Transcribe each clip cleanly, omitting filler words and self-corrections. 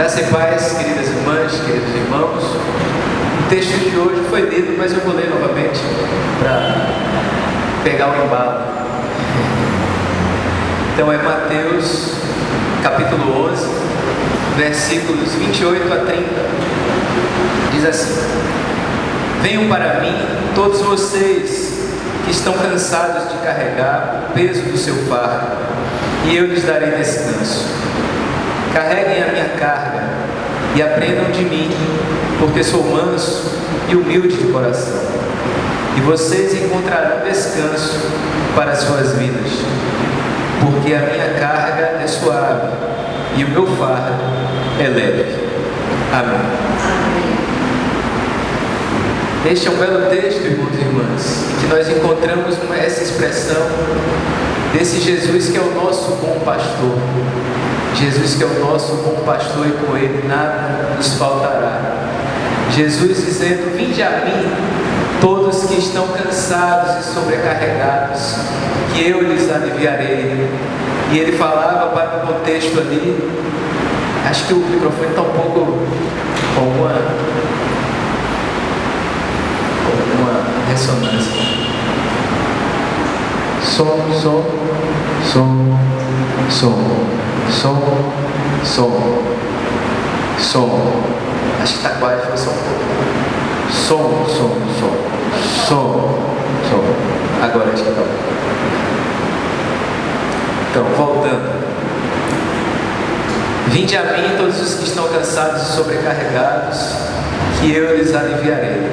Graça e paz, queridas irmãs, queridos irmãos. O texto de hoje foi lido, mas eu vou ler novamente para pegar o embalo. Então é Mateus, capítulo 11, versículos 28 a 30. Diz assim: Venham para mim todos vocês que estão cansados de carregar o peso do seu fardo, e eu lhes darei descanso. Carreguem a minha carga e aprendam de mim, porque sou manso e humilde de coração, e vocês encontrarão descanso para as suas vidas, porque a minha carga é suave e o meu fardo é leve. Amém. Este é um belo texto, irmãos e irmãs, em que nós encontramos essa expressão desse Jesus que é o nosso bom pastor. Jesus que é o nosso bom pastor, e com ele nada nos faltará. Jesus dizendo: vinde a mim todos que estão cansados e sobrecarregados, que eu lhes aliviarei. E ele falava para o contexto ali. Acho que o microfone está um pouco com uma ressonância. Som. Acho que está quase, foi só um pouco. Som. Agora acho que está. Então, voltando. Vinde a mim todos os que estão cansados e sobrecarregados, que eu lhes aliviarei.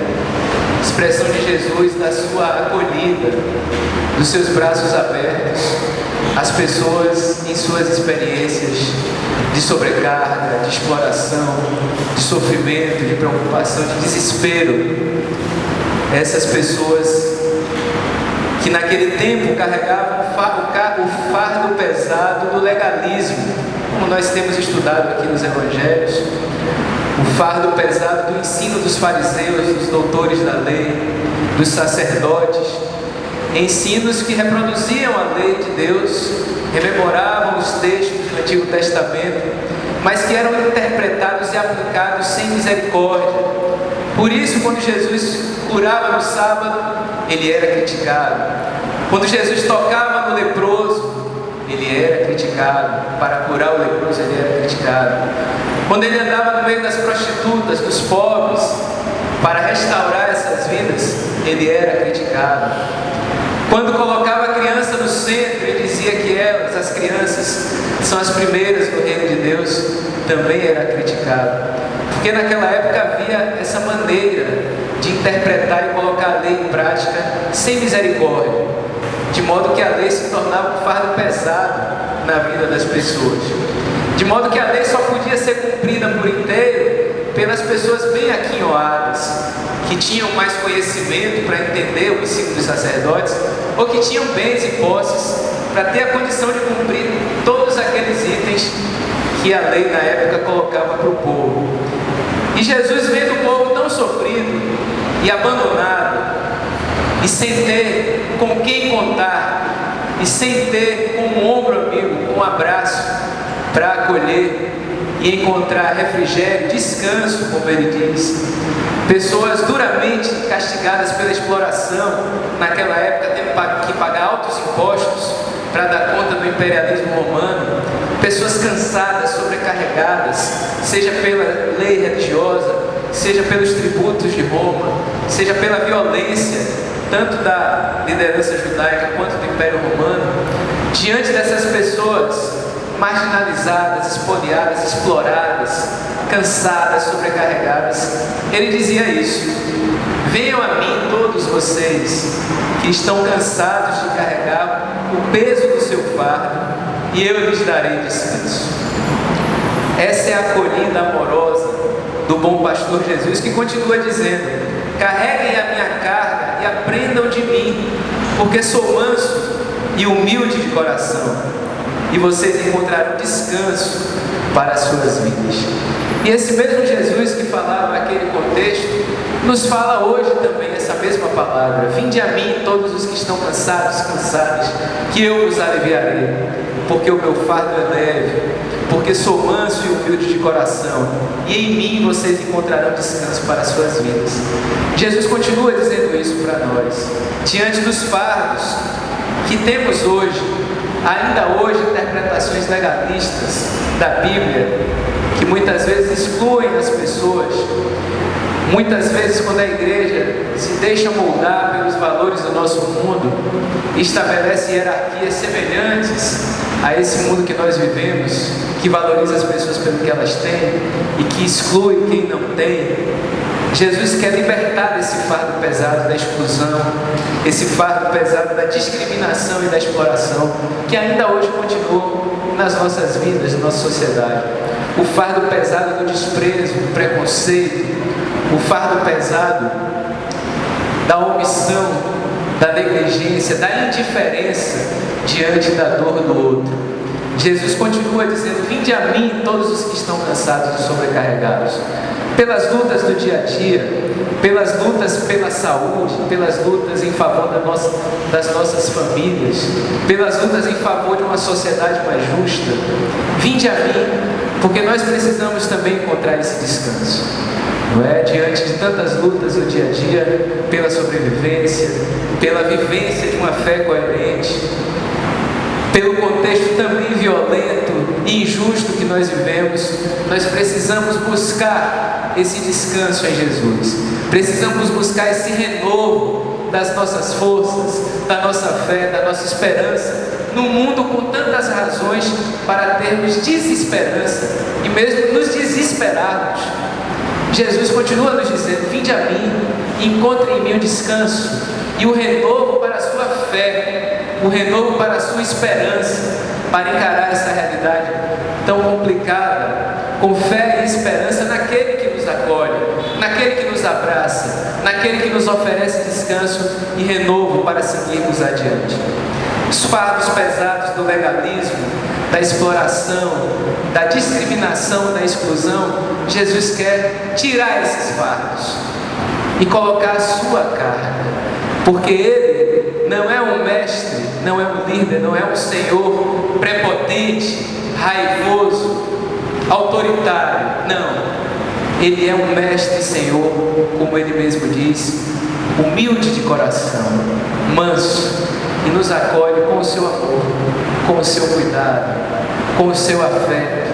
Expressão de Jesus da sua acolhida, dos seus braços abertos às pessoas em suas experiências de sobrecarga, de exploração, de sofrimento, de preocupação, de desespero. Essas pessoas que naquele tempo carregavam o fardo pesado do legalismo, como nós temos estudado aqui nos evangelhos, o fardo pesado do ensino dos fariseus, dos doutores da lei, dos sacerdotes, ensinos que reproduziam a lei de Deus, rememoravam os textos do Antigo Testamento, mas que eram interpretados e aplicados sem misericórdia. Por isso, quando Jesus curava no sábado, ele era criticado. Quando Jesus tocava no leproso, ele era criticado. Para curar o leproso, ele era criticado. Quando ele andava no meio das prostitutas, dos pobres, para restaurar essas vidas, ele era criticado. Quando colocava a criança no centro e dizia que elas, as crianças, são as primeiras no reino de Deus, também era criticado. Porque naquela época havia essa maneira de interpretar e colocar a lei em prática sem misericórdia, de modo que a lei se tornava um fardo pesado na vida das pessoas, de modo que a lei só podia ser cumprida por inteiro pelas pessoas bem aquinhoadas, que tinham mais conhecimento para entender o ensino dos sacerdotes, ou que tinham bens e posses para ter a condição de cumprir todos aqueles itens que a lei na época colocava para o povo. E Jesus, vendo o povo tão sofrido e abandonado, e sem ter com quem contar, e sem ter um ombro amigo, um abraço para acolher e encontrar refrigério, descanso, como ele diz. Pessoas duramente castigadas pela exploração, naquela época tendo que pagar altos impostos para dar conta do imperialismo romano. Pessoas cansadas, sobrecarregadas, seja pela lei religiosa, seja pelos tributos de Roma, seja pela violência, tanto da liderança judaica quanto do Império Romano. Diante dessas pessoas marginalizadas, espoliadas, exploradas, cansadas, sobrecarregadas, ele dizia isso: venham a mim todos vocês que estão cansados de carregar o peso do seu fardo, e eu lhes darei descanso. Essa é a acolhida amorosa do bom pastor Jesus, que continua dizendo: carreguem a minha carga e aprendam de mim, porque sou manso e humilde de coração, e vocês encontrarão descanso para as suas vidas. E esse mesmo Jesus que falava naquele contexto, nos fala hoje também essa mesma palavra: vinde a mim todos os que estão cansados, que eu vos aliviarei. porque o meu fardo é leve, porque sou manso e humilde de coração, e em mim vocês encontrarão descanso para as suas vidas. Jesus continua dizendo isso para nós. Diante dos fardos que temos hoje, ainda hoje, interpretações legalistas da Bíblia, que muitas vezes excluem as pessoas, muitas vezes quando a igreja se deixa moldar pelos valores do nosso mundo, estabelece hierarquias semelhantes a esse mundo que nós vivemos, que valoriza as pessoas pelo que elas têm e que exclui quem não tem. Jesus quer libertar desse fardo pesado da exclusão, esse fardo pesado da discriminação e da exploração, que ainda hoje continua nas nossas vidas, na nossa sociedade. O fardo pesado do desprezo, do preconceito, o fardo pesado da omissão, da negligência, da indiferença diante da dor do outro. Jesus continua dizendo: vinde a mim todos os que estão cansados e sobrecarregados. Pelas lutas do dia a dia, pelas lutas pela saúde, pelas lutas em favor das nossas famílias, pelas lutas em favor de uma sociedade mais justa. Vinde a mim, porque nós precisamos também encontrar esse descanso, não é? Diante de tantas lutas do dia a dia, pela sobrevivência, pela vivência de uma fé coerente, pelo contexto também violento e injusto que nós vivemos, nós precisamos buscar esse descanso em Jesus. Precisamos buscar esse renovo das nossas forças, da nossa fé, da nossa esperança, num mundo com tantas razões para termos desesperança e mesmo nos desesperarmos. Jesus continua nos dizendo: vinde a mim, encontre em mim o descanso e o renovo para a sua fé, o renovo para a sua esperança, para encarar essa realidade tão complicada, com fé e esperança naquele que nos acolhe, naquele que nos abraça, naquele que nos oferece descanso e renovo para seguirmos adiante. Os fardos pesados do legalismo, da exploração, da discriminação, da exclusão, Jesus quer tirar esses fardos e colocar a sua carga, porque Ele não é um mestre, não é um líder, não é um senhor prepotente, raivoso, autoritário, não. Ele é um mestre e senhor, como Ele mesmo diz, humilde de coração, manso, e nos acolhe com o seu amor, com o seu cuidado, com o seu afeto,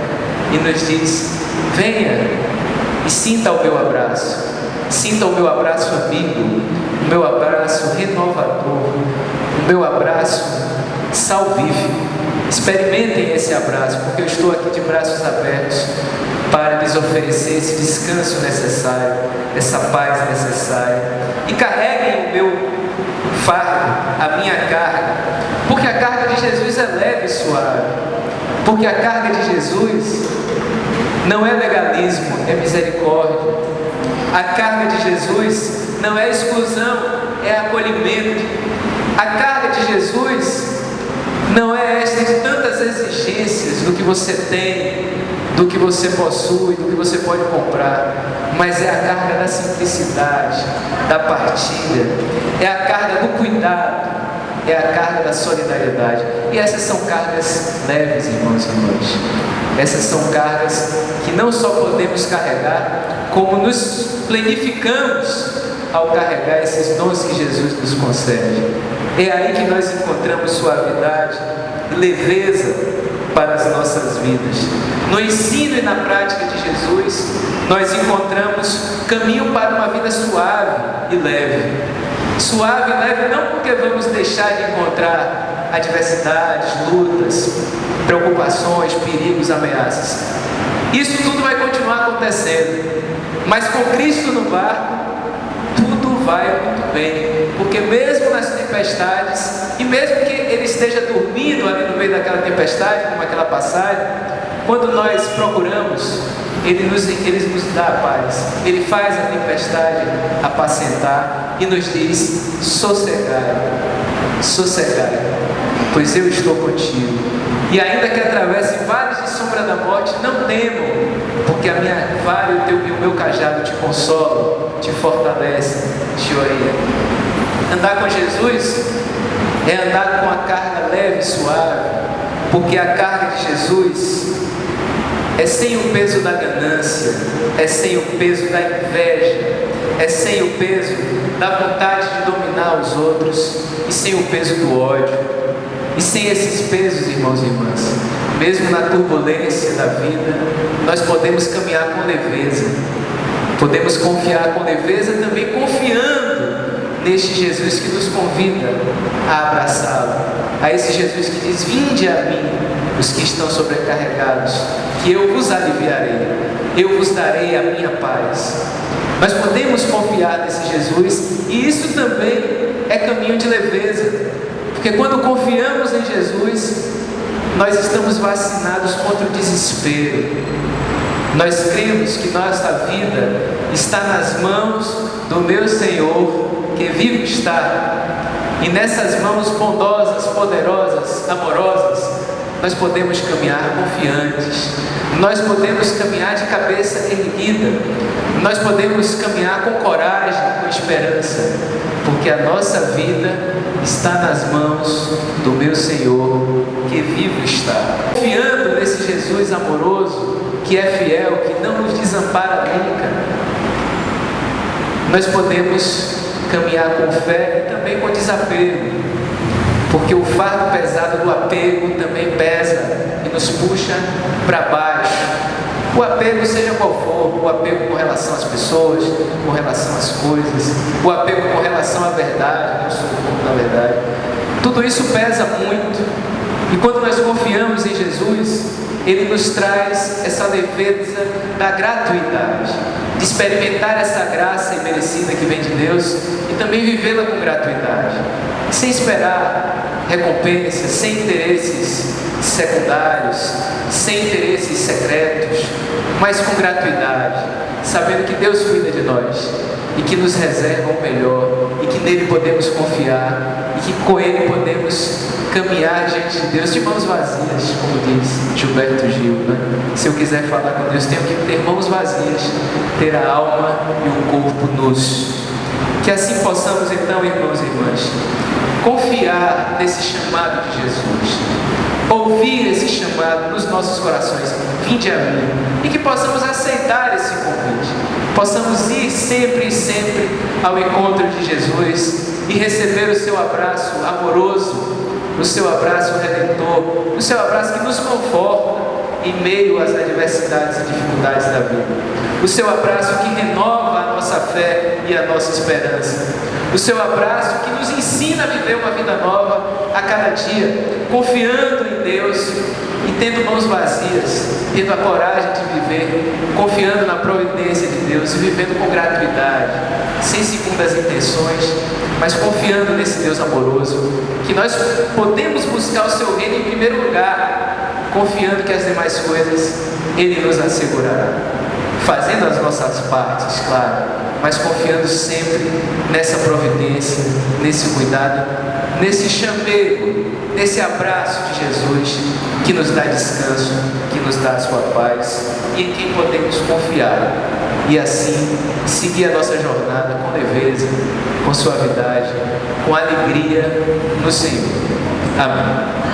e nos diz: venha e sinta o meu abraço, sinta o meu abraço amigo, o meu abraço renovador, o meu abraço salvífico. Experimentem esse abraço, porque eu estou aqui de braços abertos para lhes oferecer esse descanso necessário, essa paz necessária. E carreguem o meu fardo, a minha carga, porque a carga de Jesus é leve e suave, porque a carga de Jesus não é legalismo, é misericórdia. A carga de Jesus não é exclusão, é acolhimento. A carga de Jesus não é esta de tantas exigências do que você tem, do que você possui, do que você pode comprar, mas é a carga da simplicidade, da partilha, é a carga do cuidado, é a carga da solidariedade. E essas são cargas leves, irmãos e irmãs. Essas são cargas que não só podemos carregar, como nos planificamos ao carregar esses dons que Jesus nos concede. É aí que nós encontramos suavidade e leveza para as nossas vidas. No ensino e na prática de Jesus, nós encontramos caminho para uma vida suave e leve. Suave e leve não porque vamos deixar de encontrar adversidades, lutas, preocupações, perigos, ameaças. Isso tudo vai continuar acontecendo, mas com Cristo no barco, tudo vai muito bem, porque mesmo nas tempestades, e mesmo que Ele esteja dormindo ali no meio daquela tempestade, como aquela passagem, quando nós procuramos, Ele nos dá a paz. Ele faz a tempestade apacentar e nos diz: sossegai, sossegai, pois eu estou contigo. E ainda que atravesse vales de sombra da morte, não temam, porque a minha vara e o meu cajado te consolam, te fortalecem, te orientam. Andar com Jesus é andar com a carga leve e suave, porque a carga de Jesus é sem o peso da ganância, é sem o peso da inveja, é sem o peso da vontade de dominar os outros, e sem o peso do ódio. E sem esses pesos, irmãos e irmãs, mesmo na turbulência da vida, nós podemos caminhar com leveza, podemos confiar com leveza, também confiando neste Jesus que nos convida a abraçá-lo, a esse Jesus que diz: vinde a mim, os que estão sobrecarregados, que eu vos aliviarei, eu vos darei a minha paz. Nós podemos confiar nesse Jesus, e isso também é caminho de leveza, porque quando confiamos em Jesus, nós estamos vacinados contra o desespero. Nós cremos que nossa vida está nas mãos do meu Senhor, que vivo está, e nessas mãos bondosas, poderosas, amorosas, nós podemos caminhar confiantes, nós podemos caminhar de cabeça erguida, nós podemos caminhar com coragem, com esperança, porque a nossa vida está nas mãos do meu Senhor, que vivo está. Confiando nesse Jesus amoroso, que é fiel, que não nos desampara nunca, nós podemos caminhar com fé e também com desapego, porque o fardo pesado do apego também pesa e nos puxa para baixo. O apego, seja qual for, o apego com relação às pessoas, com relação às coisas, o apego com relação à verdade, eu sou o da verdade, tudo isso pesa muito. E quando nós confiamos em Jesus, Ele nos traz essa leveza da gratuidade, de experimentar essa graça imerecida que vem de Deus e também vivê-la com gratuidade, sem esperar recompensas, sem interesses secundários, sem interesses secretos, mas com gratuidade, sabendo que Deus cuida de nós e que nos reserva o melhor, e que nele podemos confiar, e que com ele podemos caminhar diante de Deus de mãos vazias, como diz Gilberto Gil, né? Se eu quiser falar com Deus, tenho que ter mãos vazias, ter a alma e o corpo nus. Que assim possamos então, irmãos e irmãs, confiar nesse chamado de Jesus, ouvir esse chamado nos nossos corações: vinde a mim, e que possamos aceitar esse convite, possamos ir sempre e sempre ao encontro de Jesus e receber o seu abraço amoroso, o seu abraço redentor, o seu abraço que nos conforta em meio às adversidades e dificuldades da vida, o seu abraço que renova a nossa fé e a nossa esperança, o seu abraço que nos ensina a viver uma vida nova a cada dia, confiando em Deus e tendo mãos vazias, tendo a coragem de viver, confiando na providência de Deus e vivendo com gratuidade, sem segundas intenções, mas confiando nesse Deus amoroso, que nós podemos buscar o seu reino em primeiro lugar, confiando que as demais coisas Ele nos assegurará, fazendo as nossas partes, claro, mas confiando sempre nessa providência, nesse cuidado, nesse chamego, nesse abraço de Jesus, que nos dá descanso, que nos dá a sua paz, e em quem podemos confiar, e assim seguir a nossa jornada com leveza, com suavidade, com alegria no Senhor. Amém.